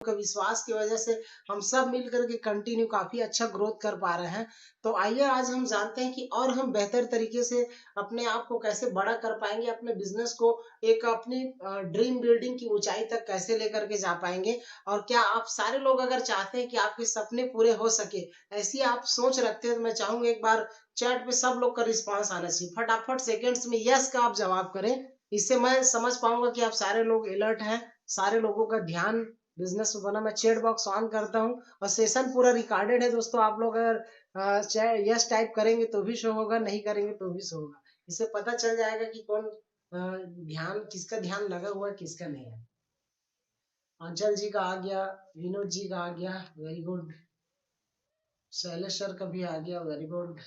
का विश्वास की वजह से हम सब मिलकर के कंटिन्यू काफी अच्छा ग्रोथ कर पा रहे हैं। तो आइए आज हम जानते हैं कि और हम बेहतर तरीके से अपने आप को कैसे बड़ा कर पाएंगे, अपने बिजनेस को एक अपनी ड्रीम बिल्डिंग की ऊंचाई तक कैसे लेकर के जा पाएंगे। और क्या आप सारे लोग अगर चाहते हैं कि आपके सपने पूरे हो सके, ऐसी आप सोच रखते हैं, तो मैं चाहूंगा एक बार चैट पे सब लोग का रिस्पांस आना चाहिए। फटाफट सेकेंड्स में यस का आप जवाब करें। इससे मैं समझ पाऊंगा कि आप सारे लोग अलर्ट हैं, सारे लोगों का ध्यान बिजनेस में बना। मैं चैट बॉक्स ऑन करता हूँ और सेशन पूरा रिकॉर्डेड है दोस्तों। आप लोग अगर यस टाइप करेंगे तो भी शो होगा, नहीं करेंगे तो भी शो होगा। इससे पता चल जाएगा कि कौन ध्यान, किसका ध्यान लगा हुआ है, किसका नहीं है। अंचल जी का आ गया, विनोद जी का आ गया, वेरी गुड। शैलेश सर का भी आ गया, वेरी गुड।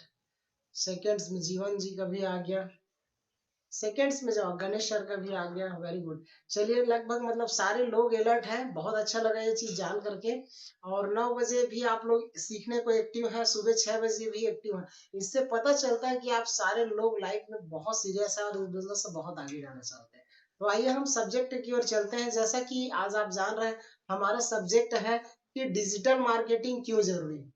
सेकेंड्स में जीवन जी का भी आ गया, सेकेंड्स में जवाब गणेश सर का भी आ गया, वेरी गुड। चलिए लगभग मतलब सारे लोग अलर्ट हैं, बहुत अच्छा लगा ये चीज जान करके। और 9 बजे भी आप लोग सीखने को एक्टिव हैं, सुबह 6 बजे भी एक्टिव हैं। इससे पता चलता है कि आप सारे लोग लाइफ में बहुत सीरियस है और इस बिजनेस से बहुत आगे जाना चाहते हैं। तो आइए हम सब्जेक्ट की ओर चलते हैं। जैसा कि आज आप जान रहे हैं, हमारा सब्जेक्ट है कि डिजिटल मार्केटिंग क्यों जरूरी है।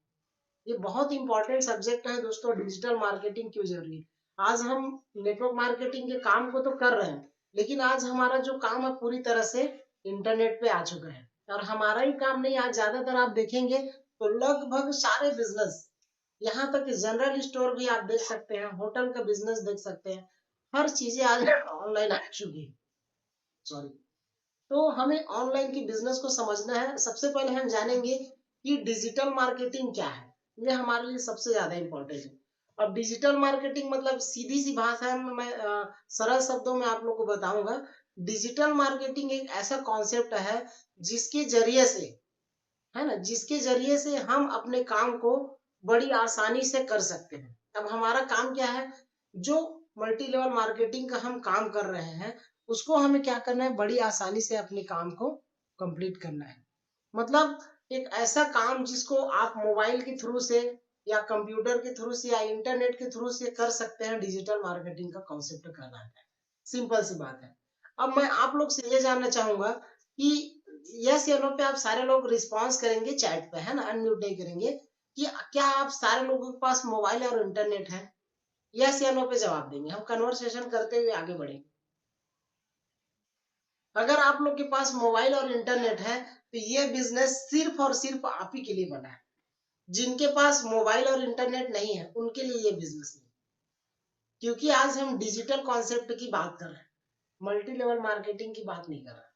ये बहुत इंपॉर्टेंट सब्जेक्ट है दोस्तों, डिजिटल मार्केटिंग क्यों जरूरी है। आज हम नेटवर्क मार्केटिंग के काम को तो कर रहे हैं, लेकिन आज हमारा जो काम है पूरी तरह से इंटरनेट पे आ चुका है। और हमारा ही काम नहीं, आज ज्यादातर आप देखेंगे तो लगभग सारे बिजनेस, यहाँ तक कि जनरल स्टोर भी आप देख सकते हैं, होटल का बिजनेस देख सकते हैं, हर चीजें आज ऑनलाइन आ चुकी है। सॉरी। तो हमें ऑनलाइन की बिजनेस को समझना है। सबसे पहले हम जानेंगे कि डिजिटल मार्केटिंग क्या है। ये हमारे लिए सबसे ज्यादा इंपॉर्टेंट है। अब डिजिटल मार्केटिंग मतलब सीधी सी भाषा में मैं सरल शब्दों में आप लोग को बताऊंगा। डिजिटल मार्केटिंग एक ऐसा कॉन्सेप्ट है जिसके जरिए से, है ना, जिसके जरिए से हम अपने काम को बड़ी आसानी से कर सकते हैं। अब हमारा काम क्या है, जो मल्टी लेवल मार्केटिंग का हम काम कर रहे हैं, उसको हमें क्या करना है, बड़ी आसानी से अपने काम को कंप्लीट करना है। मतलब एक ऐसा काम जिसको आप मोबाइल के थ्रू से या कंप्यूटर के थ्रू से या इंटरनेट के थ्रू से कर सकते हैं, डिजिटल मार्केटिंग का कॉन्सेप्ट करना है। सिंपल सी बात है। अब मैं आप लोग से ये जानना चाहूंगा कि यस या नो पे आप सारे लोग रिस्पॉन्स करेंगे चैट पे, है ना, अनम्यूट नहीं करेंगे, कि क्या आप सारे लोगों के पास मोबाइल और इंटरनेट है। यस या नो पे जवाब देंगे, हम कन्वर्सेशन करते हुए आगे बढ़ेंगे। अगर आप लोग के पास मोबाइल और इंटरनेट है तो ये बिजनेस सिर्फ और सिर्फ आप ही के लिए बना है। जिनके पास मोबाइल और इंटरनेट नहीं है उनके लिए ये बिजनेस नहीं। क्योंकि आज हम डिजिटल कॉन्सेप्ट की बात कर रहे हैं, मल्टी लेवल मार्केटिंग की बात नहीं कर रहे।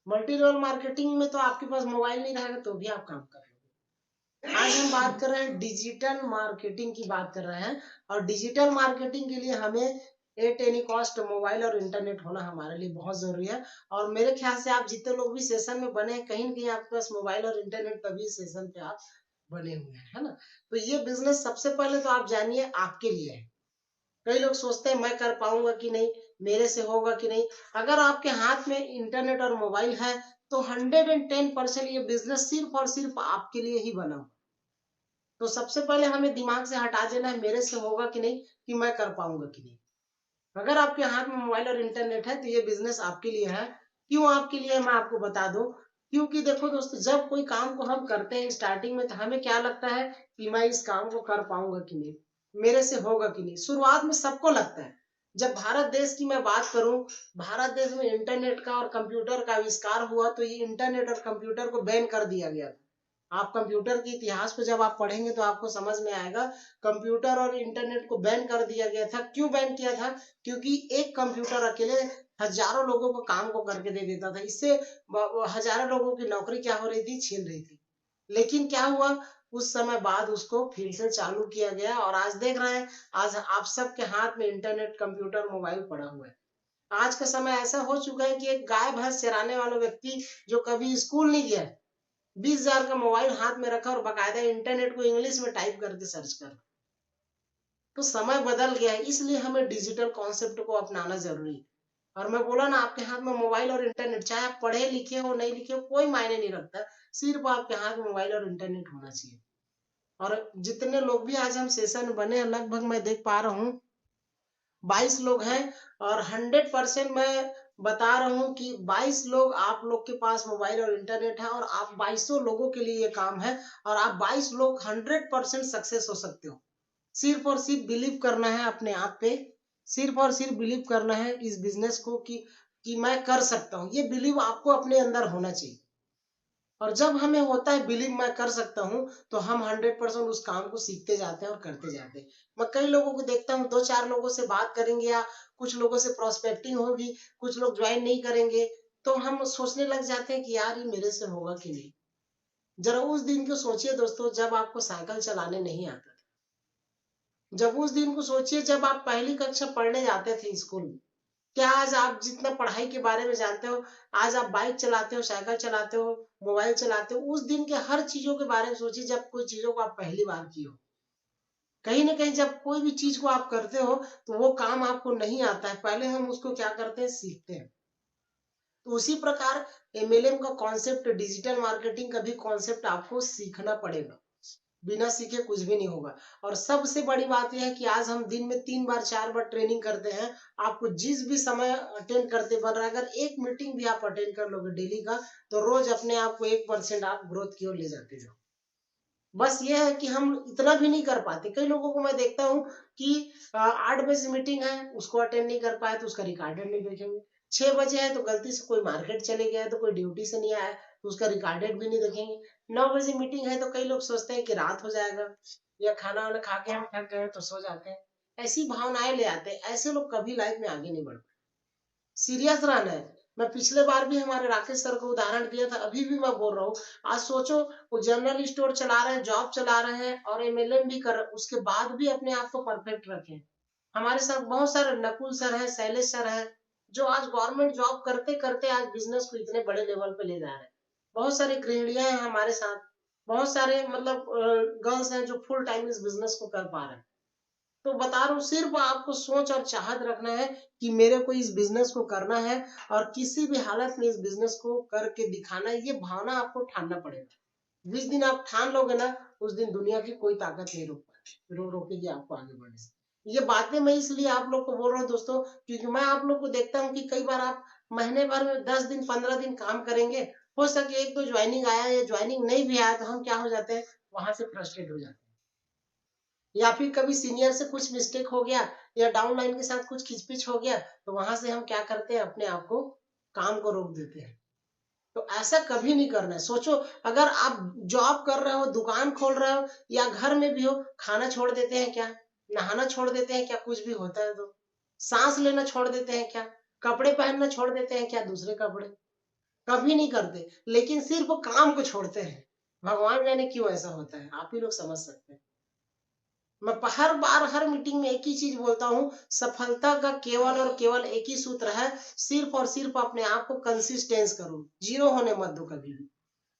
मल्टी लेवल मार्केटिंग में तो आपके पास मोबाइल नहीं रहेगा तो भी आप काम कर लोगे। आज हम बात कर रहे हैं डिजिटल मार्केटिंग की बात कर रहे हैं। और डिजिटल मार्केटिंग के लिए हमें एट एनी कॉस्ट मोबाइल और इंटरनेट होना हमारे लिए बहुत जरूरी है। और मेरे ख्याल से आप जितने लोग भी सेशन में बने हैं, कहीं ना कहीं आपके पास मोबाइल और इंटरनेट तभी सेशन पे आप बने हुए हैं, है ना। तो ये बिजनेस सबसे पहले तो आप जानिए आपके लिए है। कई लोग सोचते हैं मैं कर पाऊंगा कि नहीं, मेरे से होगा कि नहीं। अगर आपके हाथ में इंटरनेट और मोबाइल है तो 110% ये बिजनेस सिर्फ और सिर्फ आपके लिए ही बना हो। तो सबसे पहले हमें दिमाग से हटा देना है मेरे से होगा कि नहीं, कि मैं कर पाऊंगा कि नहीं। अगर आपके हाथ में मोबाइल और इंटरनेट है तो ये बिजनेस आपके लिए है। क्यों आपके लिए, मैं आपको बता दूं। क्योंकि देखो दोस्तों, जब कोई काम को हम करते हैं स्टार्टिंग में तो हमें क्या लगता है कि मैं इस काम को कर पाऊंगा कि नहीं, मेरे से होगा कि नहीं। शुरुआत में सबको लगता है। जब भारत देश की मैं बात करूं, भारत देश में इंटरनेट का और कंप्यूटर का आविष्कार हुआ तो ये इंटरनेट और कंप्यूटर को बैन कर दिया गया था। आप कंप्यूटर के इतिहास को जब आप पढ़ेंगे तो आपको समझ में आएगा, कंप्यूटर और इंटरनेट को बैन कर दिया गया था। क्यों बैन किया था? क्योंकि एक कंप्यूटर अकेले हजारों लोगों को काम को करके दे देता था। इससे हजारों लोगों की नौकरी क्या हो रही थी, छीन रही थी। लेकिन क्या हुआ, उस समय बाद उसको फिर से चालू किया गया और आज देख रहे हैं, आज आप सबके हाथ में इंटरनेट, कंप्यूटर, मोबाइल पड़ा हुआ है। आज का समय ऐसा हो चुका है कि एक गाय भैंस चराने वाला व्यक्ति जो कभी स्कूल नहीं गया, 20,000 का मोबाइल हाथ में रखा और बाकायदा इंटरनेट को इंग्लिश में टाइप करके सर्च कर। तो समय बदल गया है, इसलिए हमें डिजिटल कॉन्सेप्ट को अपनाना जरूरी है। और मैं बोला ना, आपके हाथ में मोबाइल और इंटरनेट, चाहे आप पढ़े लिखे हो नहीं लिखे हो कोई मायने नहीं रखता, सिर्फ आपके हाथ में मोबाइल और इंटरनेट होना चाहिए। और जितने लोग भी आज हम सेशन में बने हैं, लगभग मैं देख पा रहा हूँ 22 लोग हैं। और 100% मैं बता रहा हूँ कि 22 लोग आप लोग के पास मोबाइल और इंटरनेट है और आप 2200 लोगों के लिए ये काम है और आप 22 लोग 100% सक्सेस हो सकते हो। सिर्फ और सिर्फ बिलीव करना है अपने आप पे, सिर्फ और सिर्फ बिलीव करना है इस बिजनेस को कि मैं कर सकता हूँ। ये बिलीव आपको अपने अंदर होना चाहिए और जब हमें होता है बिलीव मैं कर सकता हूँ तो हम 100% उस काम को सीखते जाते हैं और करते जाते हैं। मैं कई लोगों को देखता हूँ, 2-4 लोगों से बात करेंगे या कुछ लोगों से प्रोस्पेक्टिंग होगी, कुछ लोग ज्वाइन नहीं करेंगे तो हम सोचने लग जाते हैं कि यार ये मेरे से होगा कि नहीं। जरा उस दिन को सोचिए दोस्तों, जब आपको साइकिल चलाने नहीं आता था, जब उस दिन को सोचिए जब आप पहली कक्षा पढ़ने जाते थे स्कूल में। क्या आज आप जितना पढ़ाई के बारे में जानते हो, आज आप बाइक चलाते हो, साइकिल चलाते हो, मोबाइल चलाते हो, उस दिन के हर चीजों के बारे में सोचिए जब कोई चीजों को आप पहली बार किए हो। कहीं ना कहीं जब कोई भी चीज को आप करते हो तो वो काम आपको नहीं आता है, पहले हम उसको क्या करते हैं, सीखते हैं। तो उसी प्रकार एमएलएम का कॉन्सेप्ट, डिजिटल मार्केटिंग का भी कॉन्सेप्ट आपको सीखना पड़ेगा। बिना सीखे कुछ भी नहीं होगा। और सबसे बड़ी बात यह है कि आज हम दिन में 3 बार 4 बार ट्रेनिंग करते हैं। आपको जिस भी समय अटेंड करते बन रहा है, अगर एक मीटिंग भी आप अटेंड कर लोगे डेली का तो रोज अपने आप को 1% आप ग्रोथ की ओर ले जाते जाओ। बस ये है कि हम इतना भी नहीं कर पाते। कई लोगों को मैं देखता हूँ कि 8 बजे मीटिंग है, उसको अटेंड नहीं कर पाए तो उसका रिकॉर्डेड नहीं देखेंगे। 6 बजे है तो गलती से कोई मार्केट चले गया है, तो कोई ड्यूटी से नहीं आया तो उसका रिकॉर्डेड भी नहीं देखेंगे। 9 बजे मीटिंग है तो कई लोग सोचते हैं कि रात हो जाएगा या खाना वाना खा के हम थक गए तो सो जाते हैं। ऐसी भावनाएं ले आते हैं। ऐसे लोग कभी लाइफ में आगे नहीं बढ़ पाते। सीरियस रहना है। मैं पिछले बार भी हमारे राकेश सर को उदाहरण दिया था, अभी भी मैं बोल रहा हूँ। आज सोचो, वो जनरल स्टोर चला रहे हैं, जॉब चला रहे हैं और एमएलएम भी कर, उसके बाद भी अपने आप को परफेक्ट रखे। हमारे साथ बहुत सारे नकुल सर हैं, शैलेश सर हैं, जो आज गवर्नमेंट जॉब करते करते आज बिजनेस को इतने बड़े लेवल पे ले जा रहे हैं। बहुत सारी गृहिणियां हैं हमारे साथ, बहुत सारे मतलब गर्ल्स हैं जो फुल टाइम इस बिजनेस को कर पा रहे हैं। तो बता रहा हूँ, सिर्फ आपको सोच और चाहत रखना है कि मेरे को इस बिजनेस को करना है और किसी भी हालत में इस बिजनेस को करके दिखाना है। ये भावना आपको ठानना पड़ेगा। जिस दिन आप ठान लोगे ना, उस दिन दुनिया की कोई ताकत नहीं रोकेगी आपको आगे बढ़ने से। ये बातें मैं इसलिए आप लोग को बोल रहा हूँ दोस्तों, क्योंकि मैं आप लोग को देखता हूँ कि कई बार आप महीने भर में 10 दिन 15 दिन काम करेंगे, हो सके 1-2 ज्वाइनिंग आया या ज्वाइनिंग नहीं भी आया तो हम क्या हो जाते हैं, वहां से फ्रस्ट्रेट हो जाते हैं। या फिर कभी सीनियर से कुछ मिस्टेक हो गया या डाउनलाइन के साथ कुछ खिचपिच हो गया तो वहां से हम क्या करते हैं, अपने आप को काम को रोक देते हैं। तो ऐसा कभी नहीं करना है। सोचो, अगर आप जॉब कर रहे हो, दुकान खोल रहे हो या घर में भी हो, खाना छोड़ देते हैं क्या, नहाना छोड़ देते हैं क्या, कुछ भी होता है तो सांस लेना छोड़ देते हैं क्या, कपड़े पहनना छोड़ देते हैं क्या, दूसरे कपड़े कभी नहीं करते, लेकिन सिर्फ काम को छोड़ते हैं। भगवान जाने क्यों ऐसा होता है, आप ही लोग समझ सकते हैं। मैं हर बार हर मीटिंग में एक ही चीज बोलता हूँ, सफलता का केवल और केवल एक ही सूत्र है, सिर्फ और सिर्फ अपने आप को कंसिस्टेंस करो, जीरो होने मत दो कभी भी।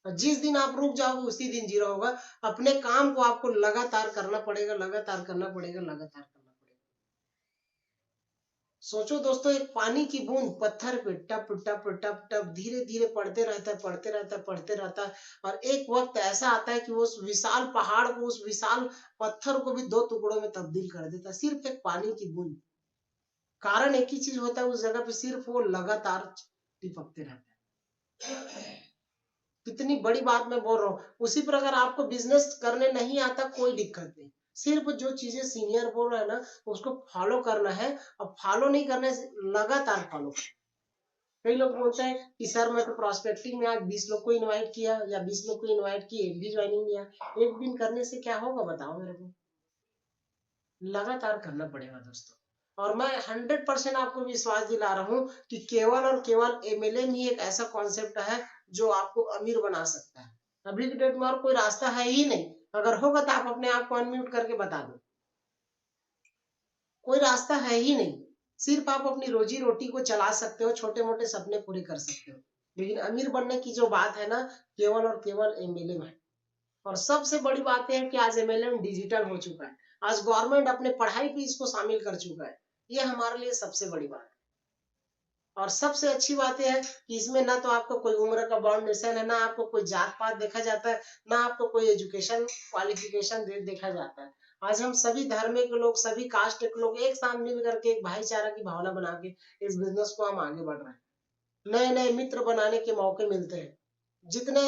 और जिस दिन आप रुक जाओगे उसी दिन जीरो होगा। अपने काम को आपको लगातार करना पड़ेगा, लगातार करना पड़ेगा, लगातार करना पड़ेगा। सोचो दोस्तों, एक पानी की बूंद पत्थर पे टप टप टप टप धीरे धीरे पड़ते रहता है, पड़ते रहता है, पड़ते रहता है और एक वक्त ऐसा आता है कि वो उस विशाल पहाड़ को, उस विशाल पत्थर को भी 2 टुकड़ों में तब्दील कर देता है, सिर्फ एक पानी की बूंद। कारण एक ही चीज होता है, उस जगह पे सिर्फ वो लगातार टिपकते रहते हैं। कितनी बड़ी बात मैं बोल रहा हूँ। उसी प्रकार आपको बिजनेस करने नहीं आता, कोई दिक्कत नहीं। सिर्फ जो चीजें सीनियर बोल रहे हैं ना, उसको फॉलो करना है। और फॉलो नहीं करने से लगातार फॉलो। कई लोग बोलते हैं कि सर मैं तो प्रोस्पेक्टिंग में आज 20 लोग को इनवाइट किया या 20 लोग को इनवाइट किए, एक भी ज्वाइनिंग नहीं आया। एक दिन करने से क्या होगा बताओ मेरे को। लगातार करना पड़ेगा दोस्तों। और मैं 100% आपको विश्वास दिला रहा हूँ कि केवल और केवल एमएलएम ही एक ऐसा कॉन्सेप्ट है जो आपको अमीर बना सकता है। अभी की डेट में और कोई रास्ता है ही नहीं। अगर होगा तो आप अपने आप को अनम्यूट करके बता दो। कोई रास्ता है ही नहीं। सिर्फ आप अपनी रोजी रोटी को चला सकते हो, छोटे मोटे सपने पूरे कर सकते हो, लेकिन अमीर बनने की जो बात है ना, केवल और केवल एमएलएम है। और सबसे बड़ी बात है कि आज एमएलएम डिजिटल हो चुका है। आज गवर्नमेंट अपने पढ़ाई पे इसको शामिल कर चुका है। ये हमारे लिए सबसे बड़ी बात है। और सबसे अच्छी बात यह है कि इसमें ना तो आपको कोई उम्र का बाउंडेशन है, ना आपको कोई जात पात देखा जाता है, ना आपको कोई एजुकेशन क्वालिफिकेशन देखा जाता है। आज हम सभी धर्म के लोग, सभी कास्ट के लोग एक साथ मिल करके एक भाईचारा की भावना बना के इस बिजनेस को हम आगे बढ़ रहे हैं। नए नए मित्र बनाने के मौके मिलते हैं। जितने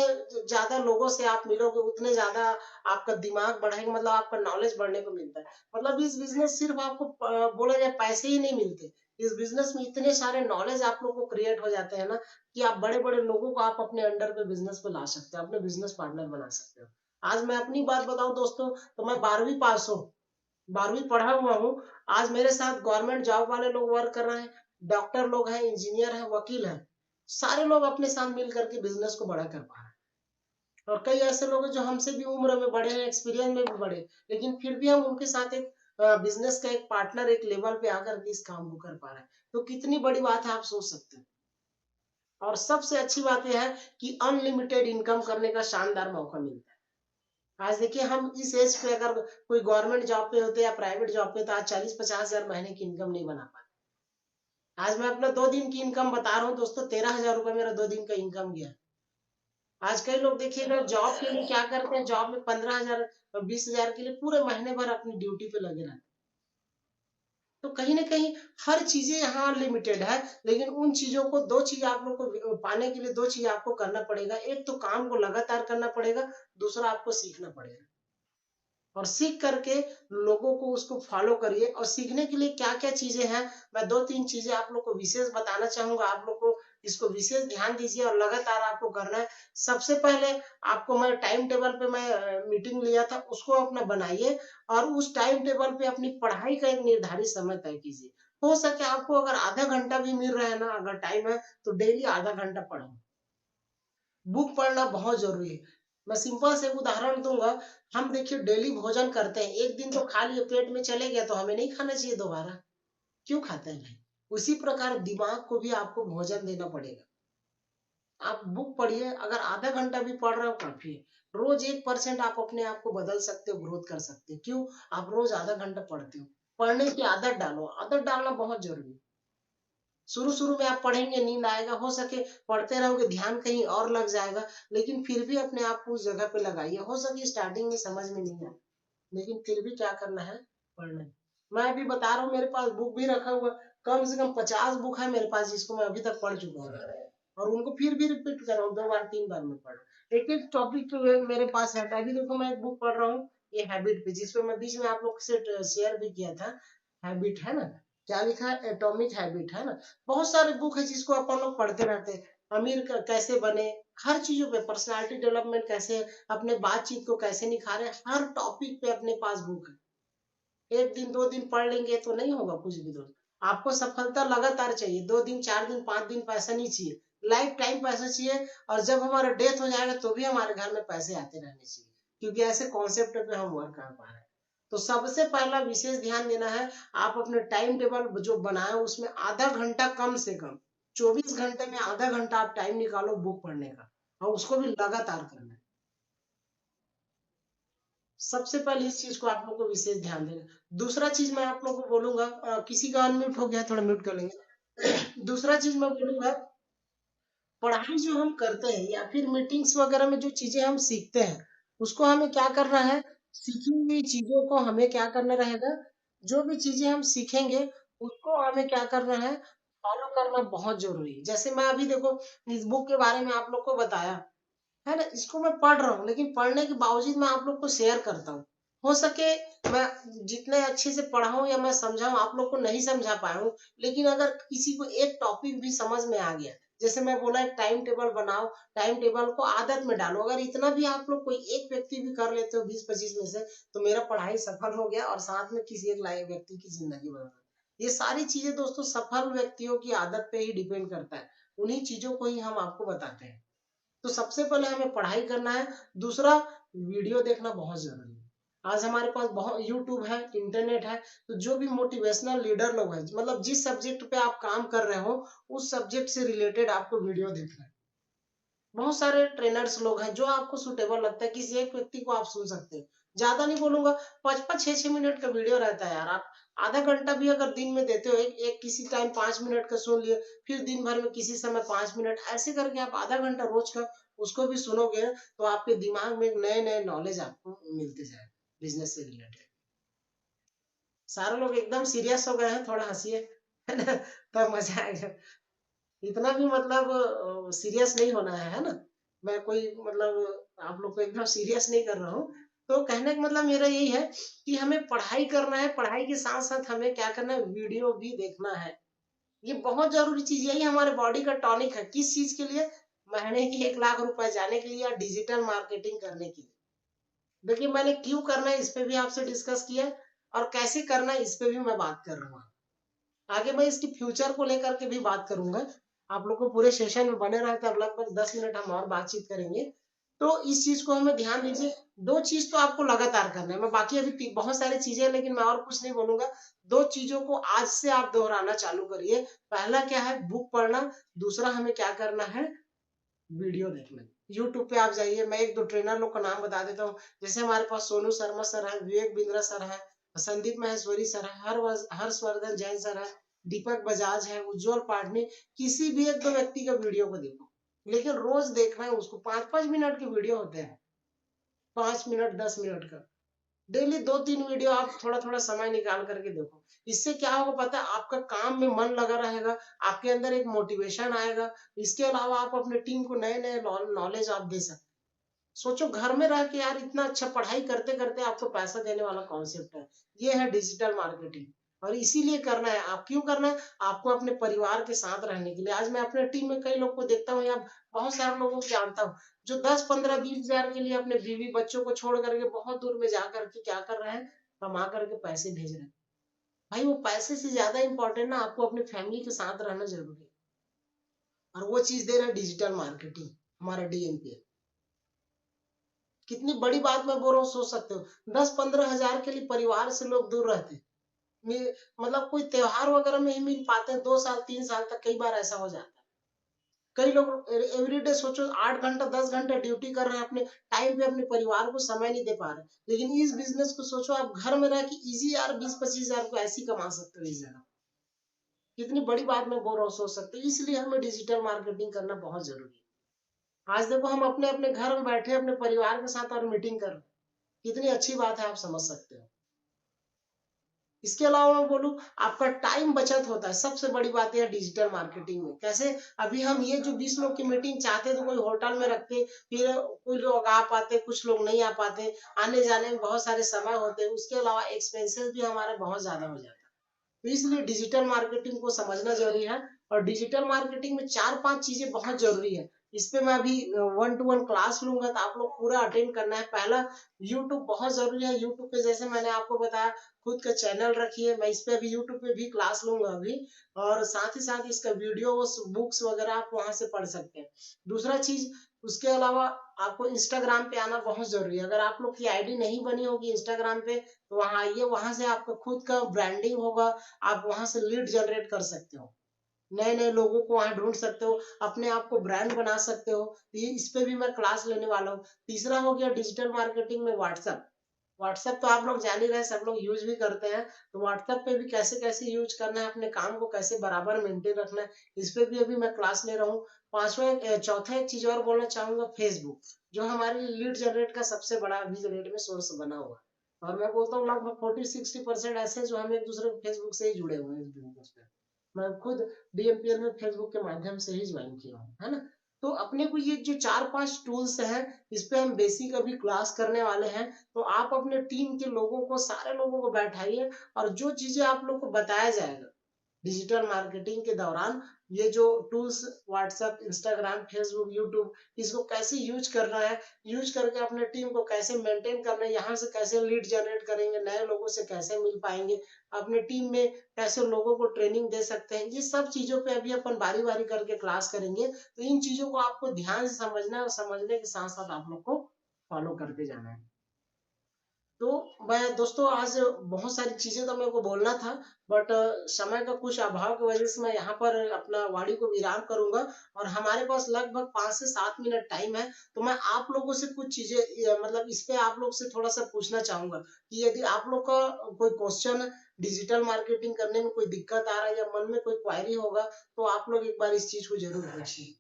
ज्यादा लोगों से आप मिलोगे उतने ज्यादा आपका दिमाग बढ़ेगा, मतलब आपका नॉलेज बढ़ने को मिलता है। मतलब इस बिजनेस सिर्फ आपको बोला जाए पैसे ही नहीं मिलते, इस बिजनेस में इतने सारे नॉलेज आप लोग को क्रिएट हो जाते हैं ना कि आप बड़े बड़े लोगों को आप अपने अंडर पे बिजनेस पे ला सकते हो, अपने बिजनेस पार्टनर बना सकते हो। आज मैं अपनी बात बताऊं दोस्तों, तो मैं 12वीं पास हूँ, 12वीं पढ़ा हुआ हूँ। आज मेरे साथ गवर्नमेंट जॉब वाले लोग वर्क कर रहे हैं, डॉक्टर लोग हैं, इंजीनियर हैं, वकील हैं, सारे लोग अपने साथ मिल करके बिजनेस को बड़ा कर पा रहे हैं। और कई ऐसे लोग हैं जो हमसे भी उम्र में बड़े हैं, एक्सपीरियंस में भी बड़े, लेकिन फिर भी हम उनके साथ एक बिजनेस का एक पार्टनर, एक लेवल पे आकर के इस काम को कर पा रहे हैं। तो कितनी बड़ी बात है आप सोच सकते हैं। और सबसे अच्छी बात यह है कि अनलिमिटेड इनकम करने का शानदार मौका मिलता है। आज देखिए हम इस एज पे अगर कोई गवर्नमेंट जॉब पे होते या प्राइवेट जॉब पे, तो आज 40-50 हजार महीने की इनकम नहीं बना पाते। आज मैं अपना 2 दिन की इनकम बता रहा हूँ दोस्तों, 13,000 रुपये मेरा 2 दिन का इनकम गया। आज कई लोग देखिएगा जॉब के लिए क्या करते हैं, जॉब में 15,000 20,000 के लिए पूरे महीने भर अपनी ड्यूटी पे लगे रहते हैं। तो कहीं ना कहीं हर चीजें यहाँ लिमिटेड है, लेकिन उन चीजों को, दो चीज आप लोग को पाने के लिए, दो चीज आपको करना पड़ेगा। एक तो काम को लगातार करना पड़ेगा, दूसरा आपको सीखना पड़ेगा। और सीख करके लोगों को उसको फॉलो करिए। और सीखने के लिए क्या क्या चीजें हैं, मैं 2-3 चीजें आप लोग को विशेष बताना चाहूंगा। आप लोग को इसको विशेष ध्यान दीजिए और लगातार आपको करना है। सबसे पहले आपको मैं टाइम टेबल पे मैं मीटिंग लिया था, उसको अपना बनाइए और उस टाइम टेबल पे अपनी पढ़ाई का एक निर्धारित समय तय कीजिए। हो सके आपको अगर आधा घंटा भी मिल रहा है ना, अगर टाइम है, तो डेली आधा घंटा पढ़ो। बुक पढ़ना बहुत जरूरी है। मैं सिंपल से उदाहरण दूंगा। हम देखिए डेली भोजन करते हैं, एक दिन तो खा लिए, पेट में चले गया तो हमें नहीं खाना चाहिए दोबारा, क्यों खाते हैं भाई? उसी प्रकार दिमाग को भी आपको भोजन देना पड़ेगा। आप बुक पढ़िए, अगर आधा घंटा भी पढ़ रहे हो काफी है। रोज 1% आप अपने आप को बदल सकते हो, ग्रोथ कर सकते हो। क्यों? आप रोज आधा घंटा पढ़ते हो। पढ़ने की आदत डालो, आदत डालना बहुत जरूरी है। शुरू शुरू में आप पढ़ेंगे, नींद आएगा, हो सके पढ़ते रहोगे, ध्यान कहीं और लग जाएगा, लेकिन फिर भी अपने आप को उस जगह पे लगाइए। हो सके स्टार्टिंग में समझ में नहीं आए, लेकिन फिर भी क्या करना है, पढ़ना है। मैं अभी बता रहा हूँ, मेरे पास बुक भी रखा हुआ, कम से कम 50 बुक है मेरे पास, जिसको मैं अभी तक पढ़ चुका हूँ। और उनको फिर भी रिपीट कर रहा हूँ, 2 बार 3 बार में पढ़। एक एक टॉपिक पे मेरे पास है। अभी देखो मैं एक बुक पढ़ रहा हूँ, ये हैबिट पे, जिसपे मैं बीच में आप लोग से शेयर भी किया था। हैबिट है ना, क्या लिखा है, एटॉमिक हैबिट, है ना। बहुत सारे बुक है जिसको अपन लोग पढ़ते रहते हैं। अमीर कैसे बने, हर चीजों पे, पर्सनालिटी डेवलपमेंट कैसे, अपने बातचीत को कैसे निखारे, हर टॉपिक पे अपने पास बुक है। एक दिन 2 दिन पढ़ लेंगे तो नहीं होगा कुछ भी दोस्त। आपको सफलता लगातार चाहिए, 2 दिन 4 दिन 5 दिन पैसा नहीं चाहिए, लाइफ टाइम पैसा चाहिए। और जब हमारा डेथ हो जाएगा तो भी हमारे घर में पैसे आते रहने चाहिए, क्योंकि ऐसे कॉन्सेप्ट पे हम वर्क कर पा रहे हैं। तो सबसे पहला विशेष ध्यान देना है, आप अपने टाइम टेबल जो बनाए उसमें आधा घंटा, कम से कम 24 घंटे में आधा घंटा आप टाइम निकालो बुक पढ़ने का, और उसको भी लगातार करना है। सबसे पहले इस चीज को आप लोग को विशेष ध्यान देना। दूसरा चीज मैं आप लोग को बोलूंगा, किसी का अनम्यूट हो गया, थोड़ा म्यूट कर लेंगे। दूसरा चीज मैं बोलूंगा, पढ़ाई जो हम करते हैं या फिर मीटिंग्स वगैरह में जो चीजें हम सीखते हैं, उसको हमें क्या करना है, सीखी हुई चीजों को हमें क्या करना रहेगा, जो भी चीजें हम सीखेंगे उसको हमें क्या करना है, फॉलो करना बहुत जरूरी है। जैसे मैं अभी देखो इस बुक के बारे में आप लोग को बताया, है ना, इसको मैं पढ़ रहा हूँ, लेकिन पढ़ने के बावजूद मैं आप लोग को शेयर करता हूँ। हो सके मैं जितने अच्छे से पढ़ा हूँ या मैं समझाऊँ, आप लोग को नहीं समझा पाया हूँ, लेकिन अगर किसी को एक टॉपिक भी समझ में आ गया, जैसे मैं बोला एक टाइम टेबल बनाओ, टाइम टेबल को आदत में डालो, अगर इतना भी आप लोग कोई एक व्यक्ति भी कर लेते हो 20-25 में से, तो मेरा पढ़ाई सफल हो गया, और साथ में किसी एक लायक व्यक्ति की जिंदगी बदल गई। ये सारी चीजें दोस्तों सफल व्यक्तियों की आदत पे ही डिपेंड करता है, उन्हीं चीजों को ही हम आपको बताते हैं। तो सबसे पहले हमें पढ़ाई करना है। दूसरा, वीडियो देखना बहुत जरूरी है। आज हमारे पास बहुत यूट्यूब है, इंटरनेट है, तो जो भी मोटिवेशनल लीडर लोग हैं, मतलब जिस सब्जेक्ट पे आप काम कर रहे हो, उस सब्जेक्ट से रिलेटेड आपको वीडियो देखना है। बहुत सारे ट्रेनर्स लोग हैं, जो आपको सुटेबल लगता है, किसी एक व्यक्ति को आप सुन सकते हैं। ज्यादा नहीं बोलूंगा, 5-5 6-6 मिनट का वीडियो रहता है यार। आप आधा घंटा भी अगर दिन में देते हो, एक किसी टाइम 5 मिनट का सुन लिए, फिर दिन भर में किसी समय 5 मिनट, ऐसे करके आप आधा घंटा रोज का उसको भी सुनोगे, तो आपके दिमाग में नए नए नॉलेज आपको मिलते जाए बिजनेस से रिलेटेड। सारे लोग एकदम सीरियस हो गए हैं, थोड़ा हंसिए, है ना, तब मजा आएगा। इतना भी मतलब सीरियस नहीं होना है ना? मैं कोई मतलब आप लोग को एकदम सीरियस नहीं कर रहा हूँ। तो कहने का मतलब मेरा यही है कि हमें पढ़ाई करना है, पढ़ाई के साथ-साथ हमें क्या करना है, वीडियो भी देखना है। ये बहुत ज़रूरी चीज़ है, यही हमारे बॉडी का टॉनिक है। किस चीज़ के लिए? महीने के 1 लाख रुपए जाने के लिए या डिजिटल मार्केटिंग करने के लिए। देखिए मैंने क्यों करना है इस पे भी आपसे डिस्कस किया और कैसे करना है इस पे भी मैं बात कर रहा हूँ। आगे मैं इसकी फ्यूचर को लेकर के भी बात करूंगा। आप लोग को पूरे सेशन में बने रहे तब लगभग 10 मिनट हम और बातचीत करेंगे। तो इस चीज को हमें ध्यान दीजिए। दो चीज तो आपको लगातार करना है। मैं बाकी अभी बहुत सारी चीजें हैं लेकिन मैं और कुछ नहीं बोलूंगा। दो चीजों को आज से आप दोहराना चालू करिए। पहला क्या है? बुक पढ़ना। दूसरा हमें क्या करना है? वीडियो देखना। यूट्यूब पे आप जाइए, मैं एक दो ट्रेनर लोग का नाम बता देता हूँ। जैसे हमारे पास सोनू शर्मा सर है, विवेक बिंद्रा सर है, संदीप महेश्वरी सर है, हर्षवर्धन जैन सर है, दीपक बजाज है, उज्जवल पाटनी। किसी भी एक दो व्यक्ति का वीडियो को देखो, लेकिन रोज देखना है उसको। 5-5 मिनट के वीडियो होते हैं, 5 मिनट 10 मिनट का। डेली 2-3 वीडियो आप थोड़ा थोड़ा समय निकाल करके देखो। इससे क्या होगा पता है? आपका काम में मन लगा रहेगा, आपके अंदर एक मोटिवेशन आएगा। इसके अलावा आप अपने टीम को नए नए नॉलेज आप दे सकते। सोचो घर में रह के यार इतना अच्छा पढ़ाई करते करते आपको पैसा देने वाला कॉन्सेप्ट है। ये है डिजिटल मार्केटिंग। और इसीलिए करना है। आप क्यों करना है? आपको अपने परिवार के साथ रहने के लिए। आज मैं अपने टीम में कई लोग को देखता हूँ या बहुत सारे लोगों को जानता हूँ जो 10-15-20 हजार के लिए अपने बीवी बच्चों को छोड़ करके बहुत दूर में जा करके क्या कर रहे हैं? कमा करके पैसे भेज रहे हैं। भाई वो पैसे से ज्यादा इंपॉर्टेंट ना आपको अपनी फैमिली के साथ रहना जरूरी है। और वो चीज दे रहा है डिजिटल मार्केटिंग, हमारा डीएमपी। कितनी बड़ी बात मैं बोल रहा हूँ, सोच सकते हो। 10-15 हजार के लिए परिवार से लोग दूर रहते हैं। मतलब कोई त्योहार वगैरह में ही मिल पाते हैं, 2 साल 3 साल तक कई बार ऐसा हो जाता है। कई लोग एवरीडे सोचो 8 घंटा 10 घंटा ड्यूटी कर रहे हैं, अपने टाइम पे अपने परिवार को समय नहीं दे पा रहे। लेकिन इस बिजनेस को सोचो, आप घर में रह के इजी यार 20-25 हजार को ऐसी कमा सकते हो इस जगह। कितनी बड़ी बात मैं बोल रहा हूँ, सोच सकते हो। इसलिए हमें डिजिटल मार्केटिंग करना बहुत जरूरी है। आज देखो हम अपने अपने घर में बैठे अपने परिवार के साथ और मीटिंग कर रहे हैं। कितनी अच्छी बात है, आप समझ सकते हो। इसके अलावा मैं बोलूं, आपका टाइम बचत होता है। सबसे बड़ी बात यह डिजिटल मार्केटिंग में कैसे? अभी हम ये जो 20 लोग की मीटिंग चाहते तो कोई होटल में रखते, फिर कोई लोग आ पाते, कुछ लोग नहीं आ पाते। आने जाने में बहुत सारे समय होते, उसके अलावा एक्सपेंसेस भी हमारे बहुत ज्यादा हो जाता। तो इसलिए डिजिटल मार्केटिंग को समझना जरूरी है। और डिजिटल मार्केटिंग में 4-5 चीजें बहुत जरूरी है। इस पे मैं अभी 1-to-1 क्लास लूंगा, तो आप लोग पूरा अटेंड करना है। पहला, यूट्यूब बहुत जरूरी है। यूट्यूब पे जैसे मैंने आपको बताया, खुद का चैनल रखिए। मैं इस पे अभी यूट्यूब पे भी क्लास लूंगा अभी। और साथ ही साथ इसका वीडियो बुक्स वगैरह आप वहां से पढ़ सकते हैं। दूसरा चीज, उसके अलावा आपको इंस्टाग्राम पे आना बहुत जरूरी है। अगर आप लोग की आईडी नहीं बनी होगी इंस्टाग्राम पे, तो वहां आइए। वहां से आपका खुद का ब्रांडिंग होगा। आप वहां से लीड जनरेट कर सकते हो, नए नए लोगों को वहां ढूंढ सकते हो, अपने आप को ब्रांड बना सकते हो। ये इस पे भी मैं क्लास लेने वाला हूँ। तीसरा हो गया डिजिटल मार्केटिंग में व्हाट्सएप। व्हाट्सएप तो आप लोग जान ही रहे, सब लोग यूज भी करते हैं। तो व्हाट्सएप पे भी कैसे कैसे यूज करना है, अपने काम को कैसे बराबर मेंटेन रखना है, इस पे भी अभी मैं क्लास ले रहा हूँ। चौथा एक चीज और बोलना चाहूंगा, फेसबुक, जो हमारे लीड जनरेट का सबसे बड़ा अभी के डेट में सोर्स बना हुआ है। और मैं बोलता हूँ लगभग 40-60% ऐसे हैं जो हम एक दूसरे को फेसबुक से ही जुड़े हुए हैं इस बिजनेस में। मैं खुद डीएमपीएल में फेसबुक के माध्यम से ही ज्वाइन किया हूँ, है ना। तो अपने को ये जो 4-5 टूल्स हैं, इस पे हम बेसिक अभी क्लास करने वाले हैं। तो आप अपने टीम के लोगों को, सारे लोगों को बैठाइए, और जो चीजें आप लोग को बताया जाएगा डिजिटल मार्केटिंग के दौरान, ये जो tools, WhatsApp, Instagram, Facebook, YouTube, इसको कैसे यूज करना है, यूज करके अपने टीम को कैसे मेंटेन करना है, यहाँ से कैसे लीड जनरेट करेंगे, नए लोगों से कैसे मिल पाएंगे, अपने टीम में कैसे लोगों को ट्रेनिंग दे सकते हैं, ये सब चीजों पे अभी अपन बारी बारी करके क्लास करेंगे। तो इन चीजों को आपको ध्यान से समझना है, और समझने के साथ साथ आप लोग को फॉलो करते जाना है। तो मैं दोस्तों आज बहुत सारी चीजें तो मेरे को बोलना था, बट समय का कुछ अभाव की वजह से मैं यहाँ पर अपना वाणी को विराम करूंगा। और हमारे पास लगभग 5 से 7 मिनट टाइम है। तो मैं आप लोगों से कुछ चीजें मतलब इस पे आप लोग से थोड़ा सा पूछना चाहूंगा कि यदि आप लोग का कोई क्वेश्चन, डिजिटल मार्केटिंग करने में कोई दिक्कत आ रहा है या मन में कोई क्वायरी होगा, तो आप लोग एक बार इस चीज को जरूर पूछिए।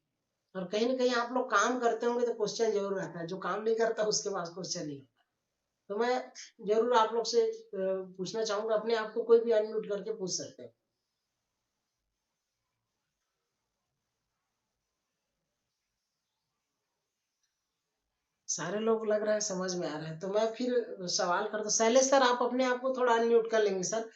और कहीं ना कहीं आप लोग काम करते होंगे तो क्वेश्चन जरूर रहता है, जो काम नहीं करता उसके पास क्वेश्चन नहीं। तो मैं जरूर आप लोग से पूछना चाहूंगा, अपने आप को कोई भी अनम्यूट करके पूछ सकते हैं। सारे लोग लग रहा है समझ में आ रहे हैं। तो मैं फिर सवाल करता हूँ, शैलेश सर आप अपने आप को थोड़ा अनम्यूट कर लेंगे सर?